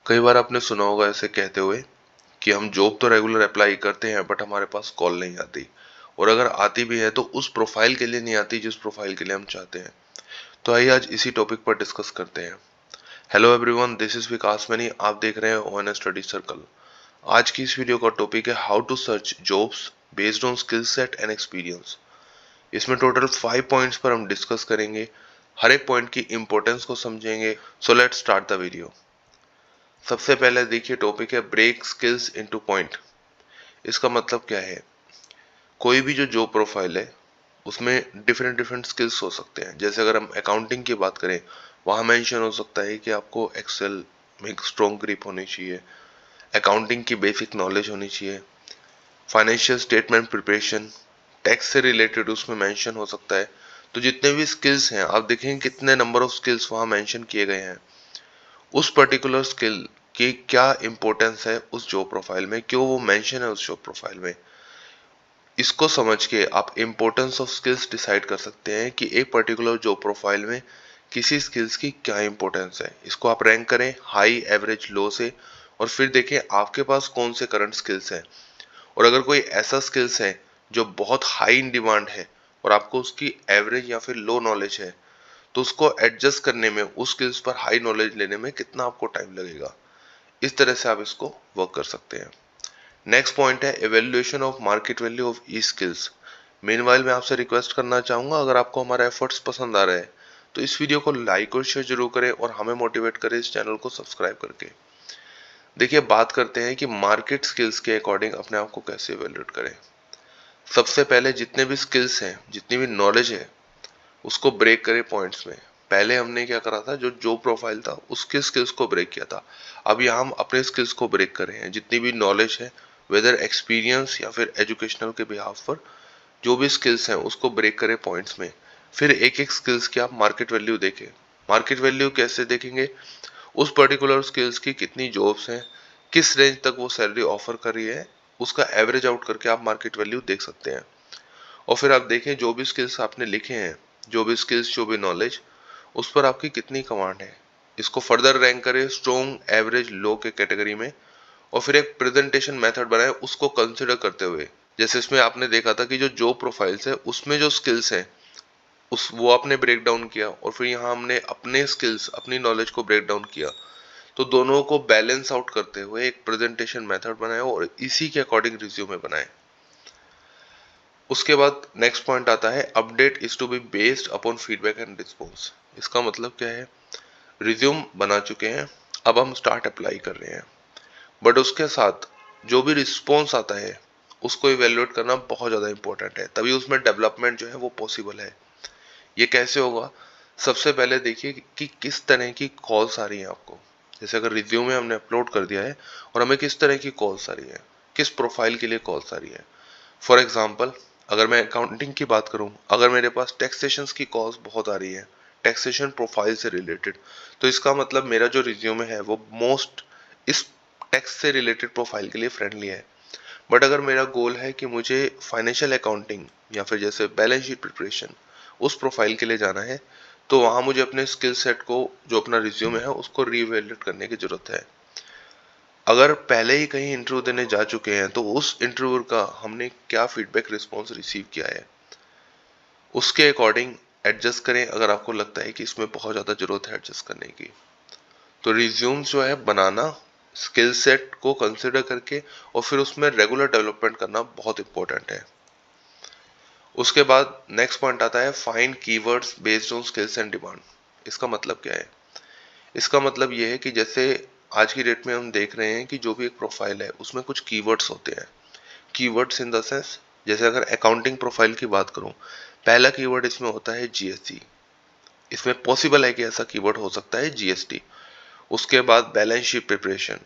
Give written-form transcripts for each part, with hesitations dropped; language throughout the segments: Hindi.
कई बार आपने सुना होगा ऐसे कहते हुए कि हम जॉब तो रेगुलर अप्लाई करते हैं बट हमारे पास कॉल नहीं आती, और अगर आती भी है तो उस प्रोफाइल के लिए नहीं आती जिस प्रोफाइल के लिए हम चाहते हैं। तो आइए आज इसी टॉपिक पर डिस्कस करते हैं। Hello everyone, this is Vikas many. आप देख रहे हैं ओएनएस स्टडी सर्कल। आज की इस वीडियो का टॉपिक है how to search jobs based on skill set and experience. इसमें टोटल 5 पॉइंट्स पर हम डिस्कस करेंगे। हर एक पॉइंट की इंपॉर्टेंस को समझेंगे। So let's start the video. सबसे पहले देखिए, टॉपिक है ब्रेक स्किल्स इनटू पॉइंट। इसका मतलब क्या है? कोई भी जो जॉब प्रोफाइल है उसमें डिफरेंट डिफरेंट स्किल्स हो सकते हैं। जैसे अगर हम अकाउंटिंग की बात करें, वहां मेंशन हो सकता है कि आपको एक्सेल में एक स्ट्रॉन्ग ग्रिप होनी चाहिए, अकाउंटिंग की बेसिक नॉलेज होनी चाहिए, फाइनेंशियल स्टेटमेंट प्रिपरेशन, टैक्स से रिलेटेड उसमें मेंशन हो सकता है। तो जितने भी स्किल्स हैं आप देखेंगे कितने नंबर ऑफ स्किल्स वहां मेंशन किए गए हैं। उस पर्टिकुलर स्किल की क्या इंपॉर्टेंस है उस जॉब प्रोफाइल में, क्यों वो मेंशन है उस जॉब प्रोफाइल में, इसको समझ के आप इंपॉर्टेंस ऑफ स्किल्स डिसाइड कर सकते हैं कि एक पर्टिकुलर जॉब प्रोफाइल में किसी स्किल्स की क्या इंपॉर्टेंस है। इसको आप रैंक करें हाई, एवरेज, लो से, और फिर देखें आपके पास कौन से करंट स्किल्स हैं। और अगर कोई ऐसा स्किल्स है जो बहुत हाई इन डिमांड है और आपको उसकी एवरेज या फिर लो नॉलेज है, तो उसको एडजस्ट करने में, उस स्किल्स पर हाई नॉलेज लेने में कितना आपको टाइम लगेगा। इस तरह से आप इसको वर्क कर सकते हैं। नेक्स्ट पॉइंट है evaluation of market value of E skills. Meanwhile मैं आपसे रिक्वेस्ट करना चाहूंगा, अगर आपको हमारा एफर्ट्स पसंद आ रहे हैं तो इस वीडियो को लाइक और शेयर जरूर करें और हमें मोटिवेट करें इस चैनल को सब्सक्राइब करके। देखिए, बात करते हैं कि मार्केट स्किल्स के अकॉर्डिंग अपने आप को कैसे इवेल्युएट करें। सबसे पहले जितने भी स्किल्स हैं, जितनी भी नॉलेज है, उसको ब्रेक करें पॉइंट्स में। पहले हमने क्या करा था, जो जो प्रोफाइल था उसके स्किल्स को ब्रेक किया था। अब यहाँ हम अपने स्किल्स को ब्रेक कर रहे हैं। जितनी भी नॉलेज है, वेदर एक्सपीरियंस या फिर एजुकेशनल के बिहाफ पर, जो भी स्किल्स हैं उसको ब्रेक करें पॉइंट्स में। फिर एक एक स्किल्स की आप मार्केट वैल्यू देखें। मार्केट वैल्यू कैसे देखेंगे? उस पर्टिकुलर स्किल्स की कितनी जॉब्स हैं, किस रेंज तक वो सैलरी ऑफर कर रही है, उसका एवरेज आउट करके आप मार्केट वैल्यू देख सकते हैं। और फिर आप देखें जो भी स्किल्स आपने लिखे हैं, जो भी स्किल्स, जो भी नॉलेज, उस पर आपकी कितनी कमांड है। इसको फर्दर रैंक करें स्ट्रॉन्ग, एवरेज, लो के कैटेगरी में, और फिर एक प्रेजेंटेशन मेथड बनाए उसको कंसिडर करते हुए। जैसे इसमें आपने देखा था कि जो जॉब प्रोफाइल्स है उसमें जो स्किल्स हैं उस वो आपने ब्रेक डाउन किया, और फिर यहाँ हमने अपने स्किल्स, अपनी नॉलेज को ब्रेक डाउन किया। तो दोनों को बैलेंस आउट करते हुए एक प्रेजेंटेशन मेथड बनाए और इसी के अकॉर्डिंग रिज्यूमे बनाए। उसके बाद नेक्स्ट पॉइंट आता है update is to be based upon feedback and response. इसका मतलब क्या है? रिज्यूम बना चुके हैं, अब हम स्टार्ट अप्लाई कर रहे हैं, बट उसके साथ जो भी रिस्पॉन्स आता है उसको इवेल्युएट करना बहुत ज़्यादा इंपॉर्टेंट है, तभी उसमें डेवलपमेंट जो है वो पॉसिबल है। ये कैसे होगा? सबसे पहले देखिए कि किस तरह की कॉल्स आ रही हैं आपको। जैसे अगर रिज्यूमे हमने अपलोड कर दिया है और हमें किस तरह की कॉल्स आ रही है, किस प्रोफाइल के लिए कॉल्स आ रही है। फॉर एग्जाम्पल, अगर मैं अकाउंटिंग की बात करूं, अगर मेरे पास टैक्सेशन की कॉल्स बहुत आ रही है, टैक्सेशन प्रोफाइल से रिलेटेड, तो इसका मतलब मेरा जो रिज्यूमे है वो मोस्ट इस टैक्स से रिलेटेड प्रोफाइल के लिए फ्रेंडली है। बट अगर मेरा गोल है कि मुझे फाइनेंशियल अकाउंटिंग या फिर जैसे बैलेंस शीट प्रिपरेशन, उस प्रोफाइल के लिए जाना है, तो वहां मुझे अपने स्किल सेट को, जो अपना रिज्यूमे है, उसको रीवैल्यूएट करने की जरूरत है। अगर पहले ही कहीं इंटरव्यू देने जा चुके हैं तो उस इंटरव्यू का हमने क्या फीडबैक रिस्पॉन्स रिसीव किया है, उसके अकॉर्डिंग एडजस्ट करें अगर आपको लगता है कि इसमें बहुत ज़्यादा ज़रूरत है एडजस्ट करने की। तो रिज्यूम जो है बनाना स्किल सेट को कंसिडर करके, और फिर उसमें रेगुलर डेवलपमेंट करना बहुत इंपॉर्टेंट है। उसके बाद नेक्स्ट पॉइंट आता है find keywords based on skills and demand. इसका मतलब क्या है? इसका मतलब ये है कि जैसे आज की डेट में हम देख रहे हैं कि जो भी एक प्रोफाइल है उसमें कुछ कीवर्ड्स होते हैं। कीवर्ड्स इन द सेंस, जैसे अगर अकाउंटिंग प्रोफाइल की बात करूं, पहला कीवर्ड इसमें होता है जीएसटी। इसमें पॉसिबल है कि ऐसा कीवर्ड हो सकता है जीएसटी। उसके बाद बैलेंस शीट प्रिपरेशन।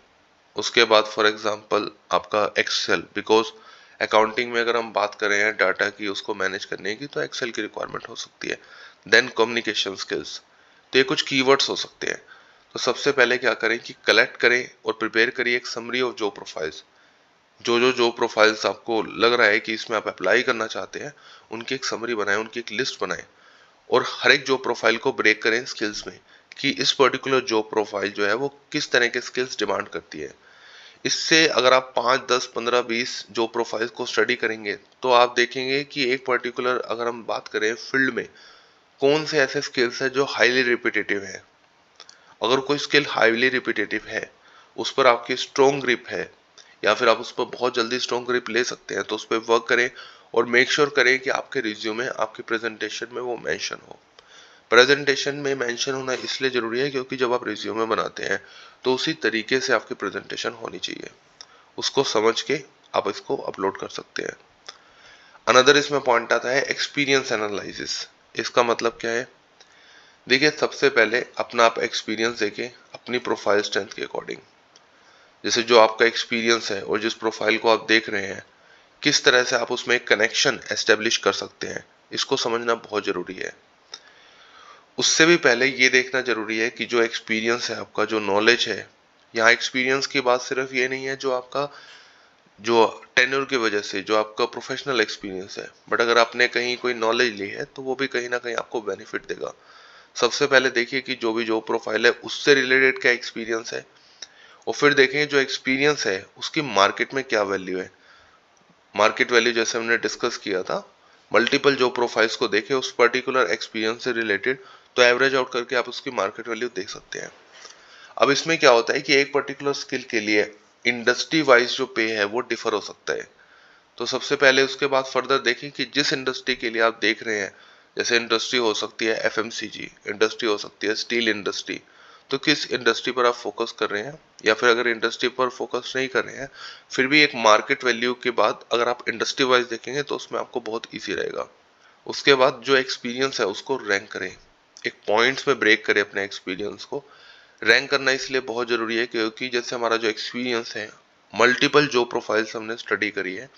उसके बाद फॉर एग्जांपल आपका एक्सेल, बिकॉज अकाउंटिंग में अगर हम बात कर रहे हैं डाटा की, उसको मैनेज करने की, तो एक्सेल की रिक्वायरमेंट हो सकती है। Then communication skills. तो ये कुछ कीवर्ड्स हो सकते हैं। तो सबसे पहले क्या करें कि कलेक्ट करें और प्रिपेयर करिए एक समरी ऑफ जॉब प्रोफाइल्स। जो प्रोफाइल्स आपको लग रहा है कि इसमें आप अप्लाई करना चाहते हैं, उनकी एक समरी बनाएं, उनकी एक लिस्ट बनाएं, और हर एक जॉब प्रोफाइल को ब्रेक करें स्किल्स में। कि इस पर्टिकुलर जॉब प्रोफाइल जो है वो किस तरह के स्किल्स डिमांड करती है। इससे अगर आप 5, 10, 15, 20 जॉब प्रोफाइल्स को स्टडी करेंगे तो आप देखेंगे कि एक पर्टिकुलर अगर हम बात करें फील्ड में कौन से ऐसे स्किल्स है जो हाईली रिपीटेटिव है। अगर कोई स्किल हाईली रिपीटेटिव है, उस पर आपकी स्ट्रॉन्ग ग्रिप है या फिर आप उस पर बहुत जल्दी स्ट्रॉन्ग ग्रिप ले सकते हैं, तो उस पर वर्क करें और मेक श्योर करें कि आपके रिज्यूमे आपके प्रेजेंटेशन में वो मेंशन हो। प्रेजेंटेशन में मेंशन होना इसलिए जरूरी है क्योंकि जब आप रिज्यूमे बनाते हैं तो उसी तरीके से आपकी प्रेजेंटेशन होनी चाहिए, उसको समझ के आप इसको अपलोड कर सकते हैं। अनदर इसमें पॉइंट आता है एक्सपीरियंस एनालिसिस। इसका मतलब क्या है? देखिए, सबसे पहले अपना आप एक्सपीरियंस देखें अपनी प्रोफाइल स्ट्रेंथ के अकॉर्डिंग। जैसे जो आपका एक्सपीरियंस है और जिस प्रोफाइल को आप देख रहे हैं, किस तरह से आप उसमें एक कनेक्शन एस्टेब्लिश कर सकते हैं, इसको समझना बहुत जरूरी है। उससे भी पहले ये देखना जरूरी है कि जो एक्सपीरियंस है आपका, जो नॉलेज है, यहाँ एक्सपीरियंस की बात सिर्फ ये नहीं है जो आपका जो टेन्योर की वजह से जो आपका प्रोफेशनल एक्सपीरियंस है, बट अगर आपने कहीं कोई नॉलेज ली है तो वो भी कहीं ना कहीं आपको बेनिफिट देगा। सबसे पहले देखिए कि जो भी जॉब प्रोफाइल है उससे रिलेटेड क्या एक्सपीरियंस है, और फिर देखें जो एक्सपीरियंस है उसकी मार्केट में क्या वैल्यू है। मार्केट वैल्यू जैसे हमने डिस्कस किया था, मल्टीपल जॉब प्रोफाइल्स को देखें उस पर्टिकुलर एक्सपीरियंस से रिलेटेड, तो एवरेज आउट करके आप उसकी मार्केट वैल्यू देख सकते हैं। अब इसमें क्या होता है कि एक पर्टिकुलर स्किल के लिए इंडस्ट्री वाइज जो पे है वो डिफर हो सकता है। तो सबसे पहले उसके बाद फर्दर देखें कि जिस इंडस्ट्री के लिए आप देख रहे हैं, जैसे इंडस्ट्री हो सकती है एफएमसीजी इंडस्ट्री, हो सकती है स्टील इंडस्ट्री, तो किस इंडस्ट्री पर आप फोकस कर रहे हैं। या फिर अगर इंडस्ट्री पर फोकस नहीं कर रहे हैं, फिर भी एक मार्केट वैल्यू के बाद अगर आप इंडस्ट्री वाइज देखेंगे तो उसमें आपको बहुत ईजी रहेगा। उसके बाद जो एक्सपीरियंस है उसको रैंक करें, एक पॉइंट्स में ब्रेक करें अपने एक्सपीरियंस को। रैंक करना इसलिए बहुत जरूरी है क्योंकि जैसे हमारा जो एक्सपीरियंस है, मल्टीपल जो प्रोफाइल्स हमने स्टडी करी है,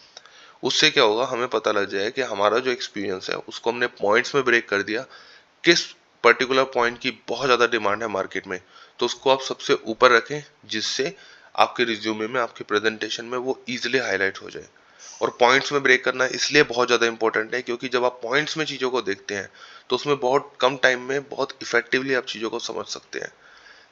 उससे क्या होगा, हमें पता लग जाए कि हमारा जो एक्सपीरियंस है उसको हमने पॉइंट्स में ब्रेक कर दिया, किस पर्टिकुलर पॉइंट की बहुत ज़्यादा डिमांड है मार्केट में, तो उसको आप सबसे ऊपर रखें जिससे आपके रिज्यूमे में आपके प्रेजेंटेशन में वो इजीली हाईलाइट हो जाए। और पॉइंट्स में ब्रेक करना इसलिए बहुत ज़्यादा इंपॉर्टेंट है क्योंकि जब आप पॉइंट्स में चीज़ों को देखते हैं तो उसमें बहुत कम टाइम में बहुत इफेक्टिवली आप चीज़ों को समझ सकते हैं।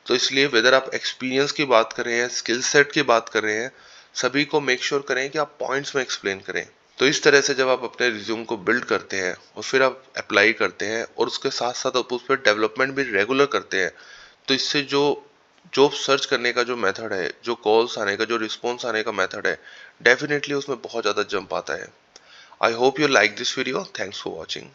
तो इसलिए वेदर आप एक्सपीरियंस की बात कर रहे हैं, स्किल सेट की बात कर रहे हैं, सभी को मेक श्योर करें कि आप पॉइंट्स में एक्सप्लेन करें। तो इस तरह से जब आप अपने रिज्यूम को बिल्ड करते हैं और फिर आप अप्लाई करते हैं और उसके साथ साथ आप उस पर डेवलपमेंट भी रेगुलर करते हैं, तो इससे जो जॉब सर्च करने का जो मेथड है, जो कॉल्स आने का, जो रिस्पॉन्स आने का मेथड है, डेफिनेटली उसमें बहुत ज़्यादा जंप आता है। I hope you like this video. Thanks for watching.